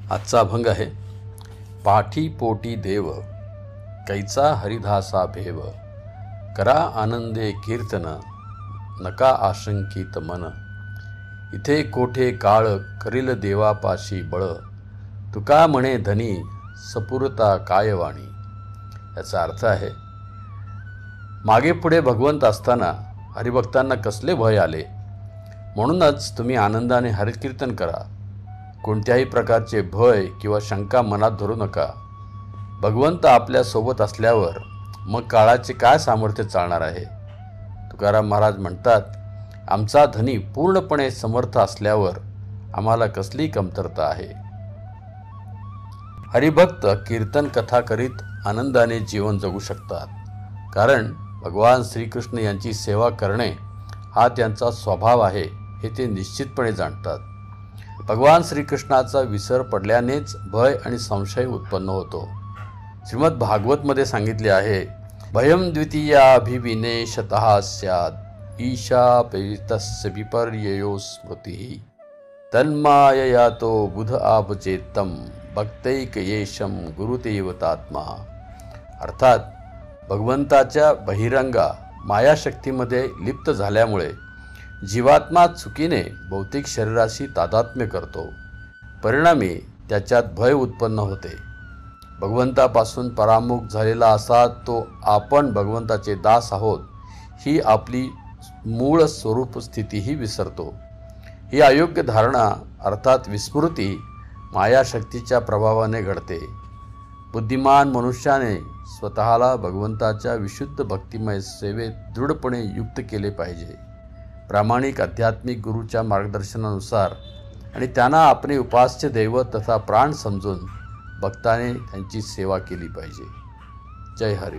आजचा अभंग आहे, पाठी पोटी देव कैचा हरिदासा भेव, करा आनंदे कीर्तन नका आशंकित मन, इथे कोठे काळ करील देवापाशी बळ, तुका म्हणे धनी सपुरता कायवाणी. याचा अर्थ आहे, मागे पुढे भगवंत असताना हरिभक्तांना कसले भय आले, म्हणूनच तुम्ही आनंदाने हरिकीर्तन करा. कोणत्याही प्रकारचे भय किंवा शंका मनात धरू नका. भगवंत आपल्या सोबत असल्यावर मग काळाचे काय सामर्थ्य चालणार आहे. तुकाराम महाराज म्हणतात, आमचा धनी पूर्णपणे समर्थ असल्यावर आम्हाला कसली कमतरता आहे. हरिभक्त कीर्तन कथा करीत आनंदाने जीवन जगू शकतात, कारण भगवान श्रीकृष्ण यांची सेवा करणे हा त्यांचा स्वभाव आहे हे ते निश्चितपणे जाणतात. भगवान श्रीकृष्णाचा विसर पडल्यानेच भय आणि संशय उत्पन्न होतो. श्रीमद भागवतमध्ये सांगितले आहे, भयं द्वितीयाभिविनेशतः स्यात्, ईशापेतस्य विपर्ययो स्मृतिः, तन्मायया तो बुध आपचेत्तं, भक्तैकयेशं गुरुदेवतात्मा. अर्थात भगवंताच्या बहिरंगा मायाशक्तीमध्ये लिप्त झाल्यामुळे जीवात्मा चुकीने भौतिक शरीराशी तादात्म्य करतो. परिणामी त्याच्यात भय उत्पन्न होते. भगवंतापासून परामुख झालेला असा तो आपण भगवंताचे दास आहोत ही आपली मूळ स्वरूप स्थितीही विसरतो. ही अयोग्य धारणा अर्थात विस्मृती मायाशक्तीच्या प्रभावाने घडते. बुद्धिमान मनुष्याने स्वतःला भगवंताच्या विशुद्ध भक्तिमय सेवेत दृढपणे युक्त केले पाहिजे. प्रामाणिक आध्यात्मिक गुरूच्या मार्गदर्शनानुसार आणि त्यांना आपले उपास्य दैवत तथा प्राण समजून भक्ताने त्यांची सेवा केली पाहिजे. जय हरी.